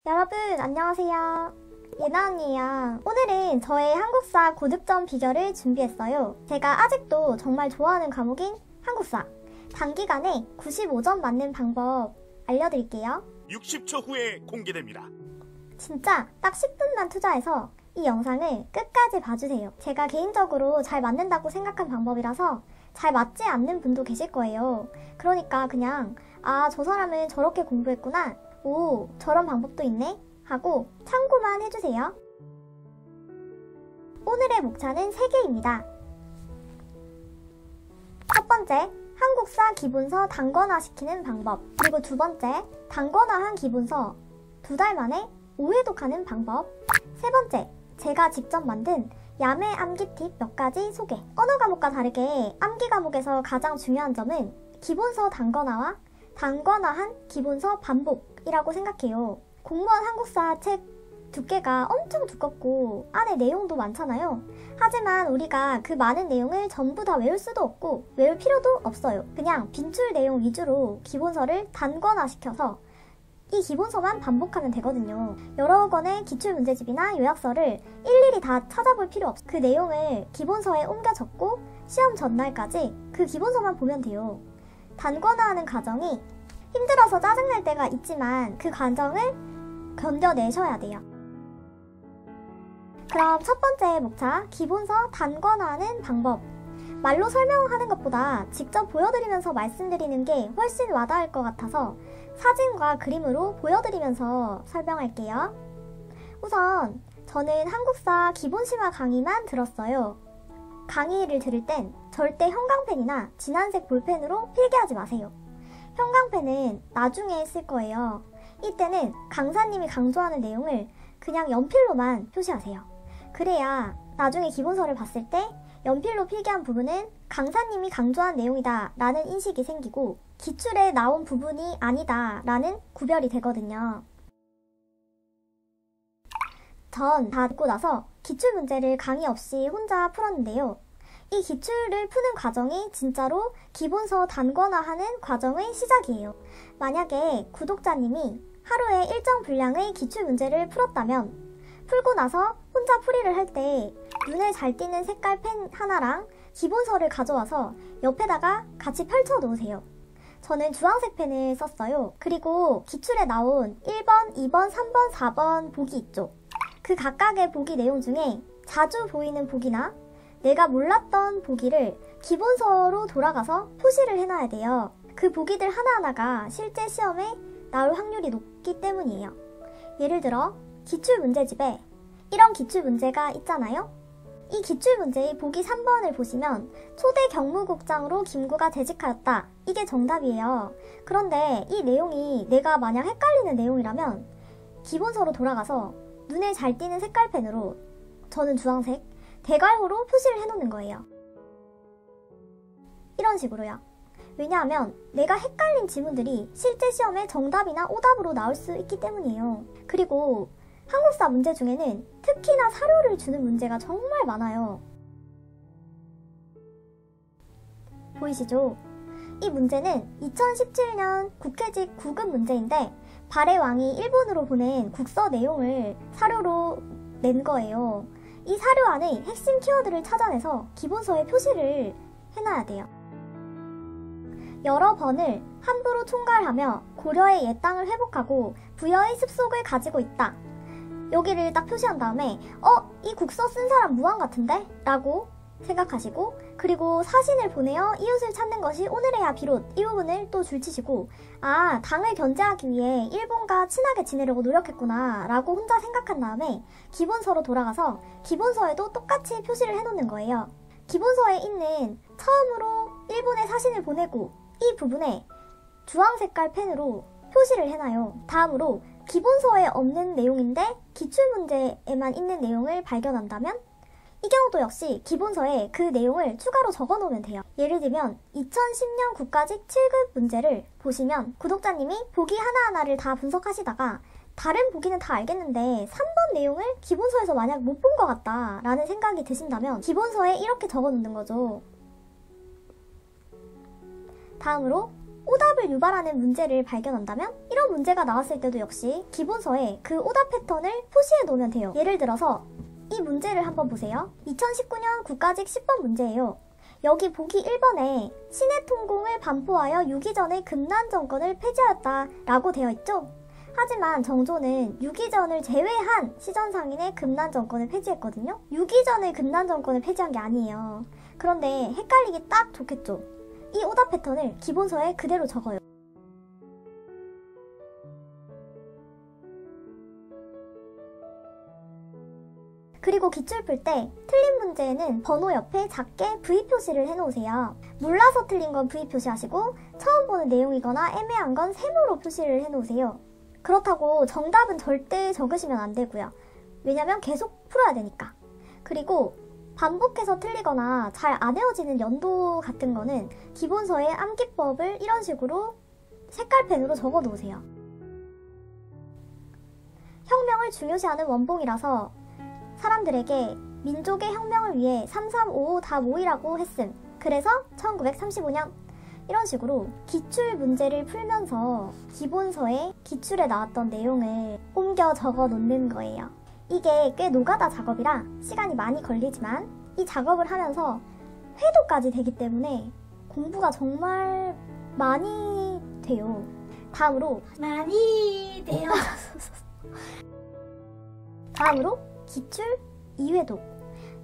여러분 안녕하세요. 예나 언니예요. 오늘은 저의 한국사 고득점 비결을 준비했어요. 제가 아직도 정말 좋아하는 과목인 한국사. 단기간에 95점 맞는 방법 알려드릴게요. 60초 후에 공개됩니다. 진짜 딱 10분만 투자해서 이 영상을 끝까지 봐주세요. 제가 개인적으로 잘 맞는다고 생각한 방법이라서 잘 맞지 않는 분도 계실 거예요. 그러니까 그냥 저 사람은 저렇게 공부했구나, 오 저런 방법도 있네 하고 참고만 해주세요. 오늘의 목차는 3개입니다. 첫 번째, 한국사 기본서 단권화 시키는 방법. 그리고 두 번째, 단권화한 기본서 2달 만에 5회독하는 방법. 세 번째, 제가 직접 만든 야매 암기 팁 몇 가지 소개. 언어 과목과 다르게 암기 과목에서 가장 중요한 점은 기본서 단권화와 단권화한 기본서 반복이라고 생각해요. 공무원 한국사 책 두께가 엄청 두껍고 안에 내용도 많잖아요. 하지만 우리가 그 많은 내용을 전부 다 외울 수도 없고 외울 필요도 없어요. 그냥 빈출 내용 위주로 기본서를 단권화시켜서 이 기본서만 반복하면 되거든요. 여러 권의 기출문제집이나 요약서를 일일이 다 찾아볼 필요 없어요. 그 내용을 기본서에 옮겨 적고 시험 전날까지 그 기본서만 보면 돼요. 단권화하는 과정이 힘들어서 짜증날 때가 있지만 그 과정을 견뎌내셔야 돼요. 그럼 첫 번째 목차, 기본서 단권화하는 방법. 말로 설명하는 것보다 직접 보여드리면서 말씀드리는 게 훨씬 와닿을 것 같아서 사진과 그림으로 보여드리면서 설명할게요. 우선 저는 한국사 기본심화 강의만 들었어요. 강의를 들을 땐 절대 형광펜이나 진한색 볼펜으로 필기하지 마세요. 형광펜은 나중에 쓸 거예요. 이때는 강사님이 강조하는 내용을 그냥 연필로만 표시하세요. 그래야 나중에 기본서를 봤을 때 연필로 필기한 부분은 강사님이 강조한 내용이다 라는 인식이 생기고 기출에 나온 부분이 아니다 라는 구별이 되거든요. 전 다 듣고 나서 기출문제를 강의 없이 혼자 풀었는데요. 이 기출을 푸는 과정이 진짜로 기본서 단권화하는 과정의 시작이에요. 만약에 구독자님이 하루에 일정 분량의 기출문제를 풀었다면 풀고 나서 혼자 풀이를 할 때 눈에 잘 띄는 색깔 펜 하나랑 기본서를 가져와서 옆에다가 같이 펼쳐 놓으세요. 저는 주황색 펜을 썼어요. 그리고 기출에 나온 1번, 2번, 3번, 4번 보기 있죠. 그 각각의 보기 내용 중에 자주 보이는 보기나 내가 몰랐던 보기를 기본서로 돌아가서 표시를 해놔야 돼요. 그 보기들 하나하나가 실제 시험에 나올 확률이 높기 때문이에요. 예를 들어 기출문제집에 이런 기출문제가 있잖아요. 이 기출문제의 보기 3번을 보시면 초대 경무국장으로 김구가 재직하였다. 이게 정답이에요. 그런데 이 내용이 내가 만약 헷갈리는 내용이라면 기본서로 돌아가서 눈에 잘 띄는 색깔펜으로, 저는 주황색, 대괄호로 표시를 해놓는 거예요. 이런 식으로요. 왜냐하면 내가 헷갈린 지문들이 실제 시험에 정답이나 오답으로 나올 수 있기 때문이에요. 그리고 한국사 문제 중에는 특히나 사료를 주는 문제가 정말 많아요. 보이시죠? 이 문제는 2017년 국회직 9급 문제인데 발해 왕이 일본으로 보낸 국서 내용을 사료로 낸 거예요. 이 사료 안에 핵심 키워드를 찾아내서 기본서에 표시를 해놔야 돼요. 여러 번을 함부로 총괄하며 고려의 옛 땅을 회복하고 부여의 습속을 가지고 있다. 여기를 딱 표시한 다음에 이 국서 쓴 사람 무한 같은데? 라고 생각하시고, 그리고 사신을 보내어 이웃을 찾는 것이 오늘에야 비롯 이 부분을 또 줄치시고, 당을 견제하기 위해 일본과 친하게 지내려고 노력했구나 라고 혼자 생각한 다음에 기본서로 돌아가서 기본서에도 똑같이 표시를 해놓는 거예요. 기본서에 있는 처음으로 일본에 사신을 보내고 이 부분에 주황색깔 펜으로 표시를 해놔요. 다음으로 기본서에 없는 내용인데 기출문제에만 있는 내용을 발견한다면 이 경우도 역시 기본서에 그 내용을 추가로 적어놓으면 돼요. 예를 들면 2010년 국가직 7급 문제를 보시면 구독자님이 보기 하나하나를 다 분석하시다가 다른 보기는 다 알겠는데 3번 내용을 기본서에서 만약 못 본 것 같다 라는 생각이 드신다면 기본서에 이렇게 적어놓는 거죠. 다음으로 오답을 유발하는 문제를 발견한다면 이런 문제가 나왔을 때도 역시 기본서에 그 오답 패턴을 표시해 놓으면 돼요. 예를 들어서 이 문제를 한번 보세요. 2019년 국가직 10번 문제예요. 여기 보기 1번에 신해통공을 반포하여 유기전의 금난정권을 폐지하였다 라고 되어 있죠. 하지만 정조는 유기전을 제외한 시전상인의 금난정권을 폐지했거든요. 유기전의 금난정권을 폐지한 게 아니에요. 그런데 헷갈리기 딱 좋겠죠. 이 오답 패턴을 기본서에 그대로 적어요. 그리고 기출 풀 때 틀린 문제에는 번호 옆에 작게 V 표시를 해놓으세요. 몰라서 틀린 건 V 표시하시고 처음 보는 내용이거나 애매한 건 세모로 표시를 해놓으세요. 그렇다고 정답은 절대 적으시면 안 되고요. 왜냐면 계속 풀어야 되니까. 그리고 반복해서 틀리거나 잘 안 외워지는 연도 같은 거는 기본서의 암기법을 이런 식으로 색깔펜으로 적어 놓으세요. 혁명을 중요시하는 원봉이라서 사람들에게 민족의 혁명을 위해 3355 다 모이라고 했음. 그래서 1935년 이런 식으로 기출 문제를 풀면서 기본서에 기출에 나왔던 내용을 옮겨 적어 놓는 거예요. 이게 꽤 노가다 작업이라 시간이 많이 걸리지만 이 작업을 하면서 회도까지 되기 때문에 공부가 정말 많이 돼요. 다음으로 기출 2회독.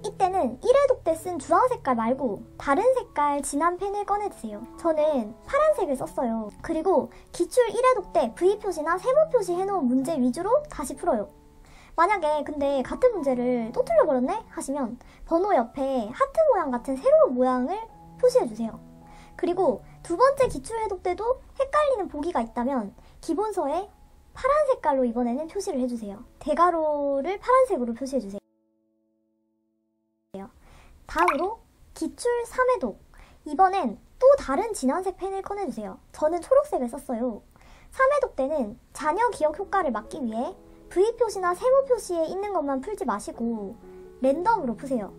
이때는 1회독 때 쓴 주황 색깔 말고 다른 색깔 진한 펜을 꺼내주세요. 저는 파란색을 썼어요. 그리고 기출 1회독 때 V 표시나 세모 표시 해놓은 문제 위주로 다시 풀어요. 만약에 근데 같은 문제를 또 틀려버렸네? 하시면 번호 옆에 하트 모양 같은 새로운 모양을 표시해주세요. 그리고 두 번째 기출 회독 때도 헷갈리는 보기가 있다면 기본서에 파란 색깔로 이번에는 표시를 해주세요. 대괄호를 파란색으로 표시해주세요. 다음으로 기출 3회독. 이번엔 또 다른 진한색 펜을 꺼내주세요. 저는 초록색을 썼어요. 3회독 때는 자녀 기억 효과를 막기 위해 V 표시나 세모 표시에 있는 것만 풀지 마시고 랜덤으로 푸세요.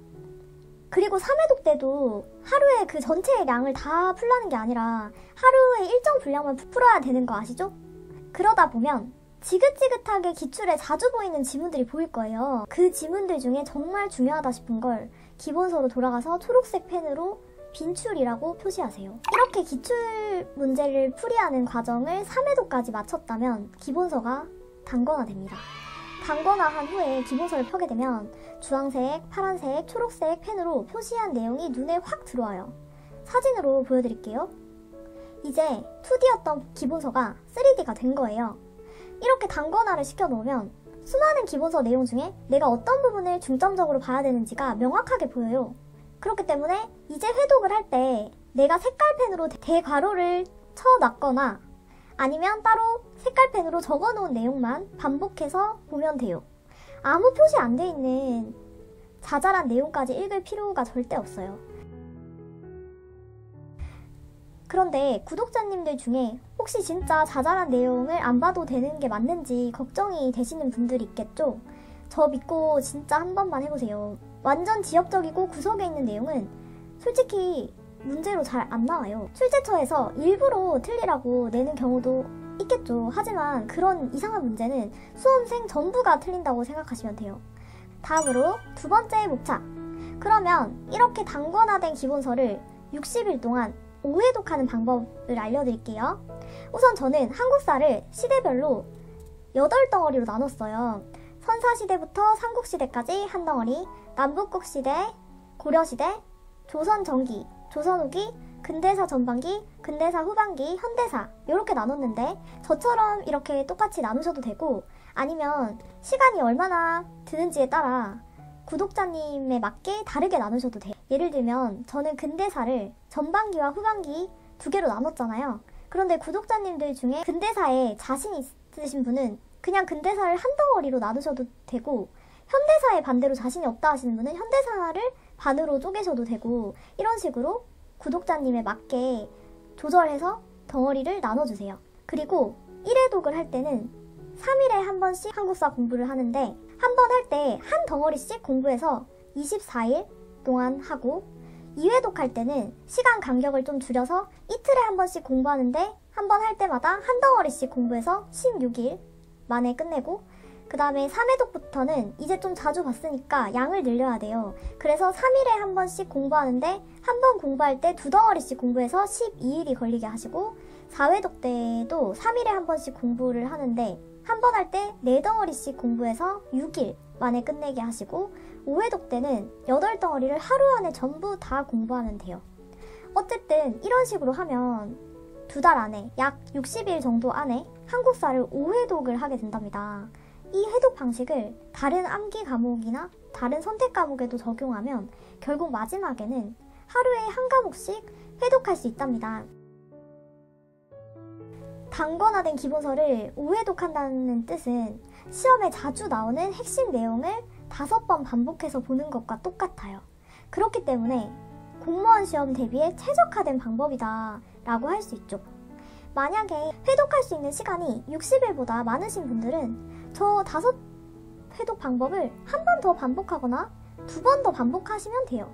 그리고 3회독 때도 하루에 그 전체의 양을 다 풀라는 게 아니라 하루에 일정 분량만 풀어야 되는 거 아시죠? 그러다 보면 지긋지긋하게 기출에 자주 보이는 지문들이 보일 거예요. 그 지문들 중에 정말 중요하다 싶은 걸 기본서로 돌아가서 초록색 펜으로 빈출이라고 표시하세요. 이렇게 기출 문제를 풀이하는 과정을 3회독까지 마쳤다면 기본서가 단권화됩니다. 단권화한 후에 기본서를 펴게 되면 주황색, 파란색, 초록색 펜으로 표시한 내용이 눈에 확 들어와요. 사진으로 보여드릴게요. 이제 2D였던 기본서가 3D가 된 거예요. 이렇게 단권화를 시켜놓으면 수많은 기본서 내용 중에 내가 어떤 부분을 중점적으로 봐야 되는지가 명확하게 보여요. 그렇기 때문에 이제 회독을 할 때 내가 색깔펜으로 대괄호를 쳐놨거나 아니면 따로 색깔펜으로 적어놓은 내용만 반복해서 보면 돼요. 아무 표시 안 돼 있는 자잘한 내용까지 읽을 필요가 절대 없어요. 그런데 구독자님들 중에 혹시 진짜 자잘한 내용을 안 봐도 되는 게 맞는지 걱정이 되시는 분들이 있겠죠? 저 믿고 진짜 한 번만 해보세요. 완전 지엽적이고 구석에 있는 내용은 솔직히 문제로 잘 안 나와요. 출제처에서 일부러 틀리라고 내는 경우도 있겠죠. 하지만 그런 이상한 문제는 수험생 전부가 틀린다고 생각하시면 돼요. 다음으로 두 번째 목차. 그러면 이렇게 단권화된 기본서를 60일 동안 5회독하는 방법을 알려드릴게요. 우선 저는 한국사를 시대별로 8덩어리로 나눴어요. 선사시대부터 삼국시대까지 한 덩어리, 남북국시대, 고려시대, 조선전기, 조선후기, 근대사 전반기, 근대사 후반기, 현대사 이렇게 나눴는데 저처럼 이렇게 똑같이 나누셔도 되고 아니면 시간이 얼마나 드는지에 따라 구독자님에 맞게 다르게 나누셔도 돼요. 예를 들면 저는 근대사를 전반기와 후반기 두 개로 나눴잖아요. 그런데 구독자님들 중에 근대사에 자신 있으신 분은 그냥 근대사를 한 덩어리로 나누셔도 되고 현대사에 반대로 자신이 없다 하시는 분은 현대사를 반으로 쪼개셔도 되고 이런 식으로 구독자님에 맞게 조절해서 덩어리를 나눠주세요. 그리고 1회독을 할 때는 3일에 한 번씩 한국사 공부를 하는데 한 번 할 때 한 덩어리씩 공부해서 24일 동안 하고 2회독 할 때는 시간 간격을 좀 줄여서 이틀에 한 번씩 공부하는데 한 번 할 때마다 한 덩어리씩 공부해서 16일 만에 끝내고, 그 다음에 3회독부터는 이제 좀 자주 봤으니까 양을 늘려야 돼요. 그래서 3일에 한 번씩 공부하는데 한 번 공부할 때 2덩어리씩 공부해서 12일이 걸리게 하시고, 4회독 때도 3일에 한 번씩 공부를 하는데 한 번 할 때 4덩어리씩 공부해서 6일 만에 끝내게 하시고, 5회독 때는 8덩어리를 하루 안에 전부 다 공부하면 돼요. 어쨌든 이런 식으로 하면 2달 안에 약 60일 정도 안에 한국사를 5회독을 하게 된답니다. 이 회독 방식을 다른 암기 과목이나 다른 선택 과목에도 적용하면 결국 마지막에는 하루에 한 과목씩 회독할 수 있답니다. 단권화된 기본서를 5회독한다는 뜻은 시험에 자주 나오는 핵심 내용을 5번 반복해서 보는 것과 똑같아요. 그렇기 때문에 공무원 시험 대비에 최적화된 방법이다 라고 할 수 있죠. 만약에 회독할 수 있는 시간이 60일보다 많으신 분들은 저 5회독 방법을 한 번 더 반복하거나 2번 더 반복하시면 돼요.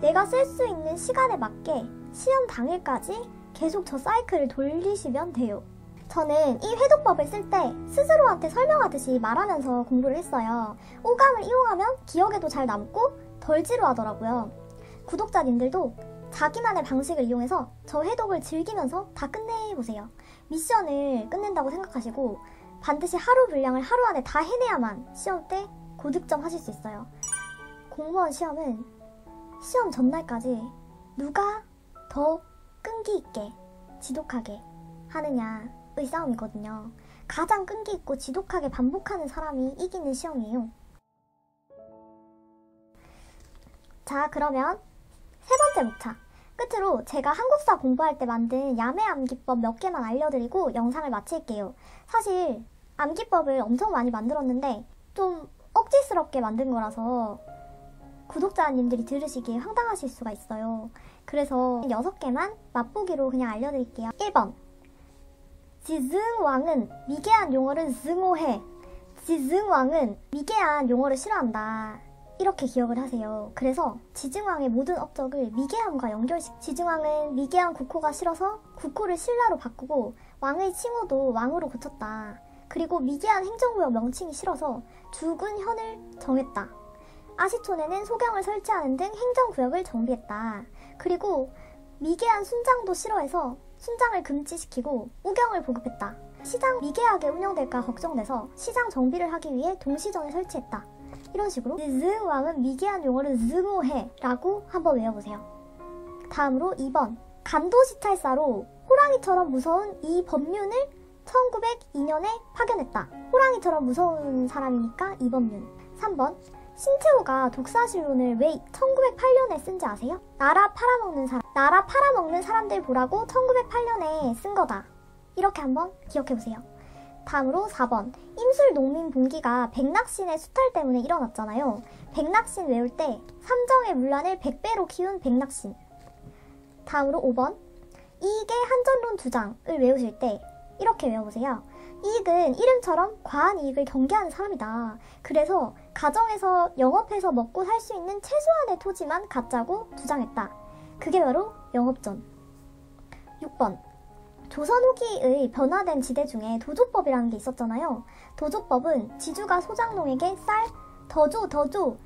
내가 쓸 수 있는 시간에 맞게 시험 당일까지 계속 저 사이클을 돌리시면 돼요. 저는 이 회독법을 쓸 때 스스로한테 설명하듯이 말하면서 공부를 했어요. 오감을 이용하면 기억에도 잘 남고 덜 지루하더라고요. 구독자님들도 자기만의 방식을 이용해서 저 회독을 즐기면서 다 끝내보세요. 미션을 끝낸다고 생각하시고 반드시 하루 분량을 하루 안에 다 해내야만 시험 때 고득점 하실 수 있어요. 공무원 시험은 시험 전날까지 누가 더 끈기 있게 지독하게 하느냐의 싸움이거든요. 가장 끈기 있고 지독하게 반복하는 사람이 이기는 시험이에요. 자, 그러면 세 번째 목차. 끝으로 제가 한국사 공부할 때 만든 야매 암기법 몇 개만 알려드리고 영상을 마칠게요. 사실 암기법을 엄청 많이 만들었는데 좀 억지스럽게 만든 거라서 구독자님들이 들으시기에 황당하실 수가 있어요. 그래서 6개만 맛보기로 그냥 알려드릴게요. 1번, 지증왕은 미개한 용어를 증오해. 지증왕은 미개한 용어를 싫어한다. 이렇게 기억을 하세요. 그래서 지증왕의 모든 업적을 미개함과 연결시켜. 지증왕은 미개한 국호가 싫어서 국호를 신라로 바꾸고 왕의 칭호도 왕으로 고쳤다. 그리고 미개한 행정구역 명칭이 싫어서 죽은 현을 정했다. 아시촌에는 소경을 설치하는 등 행정구역을 정비했다. 그리고 미개한 순장도 싫어해서 순장을 금지시키고 우경을 보급했다. 시장 미개하게 운영될까 걱정돼서 시장 정비를 하기 위해 동시전을 설치했다. 이런 식으로 증왕은 미개한 용어를 증오해 라고 한번 외워보세요. 다음으로 2번, 간도시찰사로 호랑이처럼 무서운 이 법륜을 1902년에 파견했다. 호랑이처럼 무서운 사람이니까 이법륜. 3번, 신채호가 독사실론을 왜 1908년에 쓴지 아세요? 나라 팔아먹는 사람들 보라고 1908년에 쓴 거다. 이렇게 한번 기억해보세요. 다음으로 4번, 임술 농민 봉기가 백낙신의 수탈 때문에 일어났잖아요. 백낙신 외울 때 삼정의 문란을 100배로 키운 백낙신. 다음으로 5번, 이익의 한전론 주장을 외우실 때 이렇게 외워보세요. 이익은 이름처럼 과한 이익을 경계하는 사람이다. 그래서 가정에서 영업해서 먹고 살 수 있는 최소한의 토지만 갖자고 주장했다. 그게 바로 영업전. 6번, 조선 후기의 변화된 지대 중에 도조법이라는 게 있었잖아요. 도조법은 지주가 소장농에게 쌀 더 줘, 도조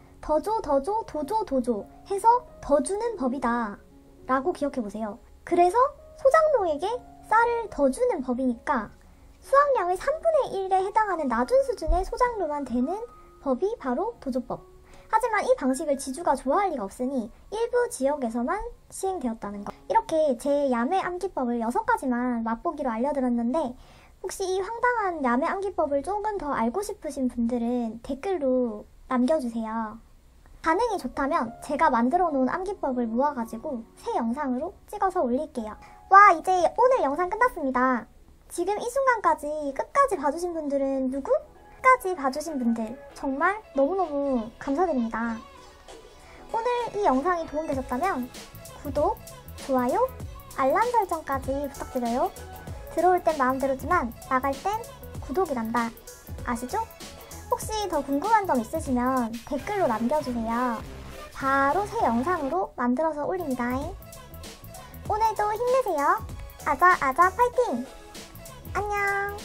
해서 더 주는 법이다 라고 기억해보세요. 그래서 소장농에게 쌀을 더 주는 법이니까 수확량의 3분의 1에 해당하는 낮은 수준의 소장료만 되는 법이 바로 도조법. 하지만 이 방식을 지주가 좋아할 리가 없으니 일부 지역에서만 시행되었다는 것. 이렇게 제 야매 암기법을 6가지만 맛보기로 알려드렸는데 혹시 이 황당한 야매 암기법을 조금 더 알고 싶으신 분들은 댓글로 남겨주세요. 반응이 좋다면 제가 만들어 놓은 암기법을 모아가지고 새 영상으로 찍어서 올릴게요. 와, 이제 오늘 영상 끝났습니다. 지금 이 순간까지 끝까지 봐주신 분들은 누구? 끝까지 봐주신 분들 정말 너무너무 감사드립니다. 오늘 이 영상이 도움되셨다면 구독, 좋아요, 알람 설정까지 부탁드려요. 들어올 땐 마음대로지만 나갈 땐 구독이란다. 아시죠? 혹시 더 궁금한 점 있으시면 댓글로 남겨주세요. 바로 새 영상으로 만들어서 올립니다. 오늘도 힘내세요. 아자 아자 파이팅! 안녕!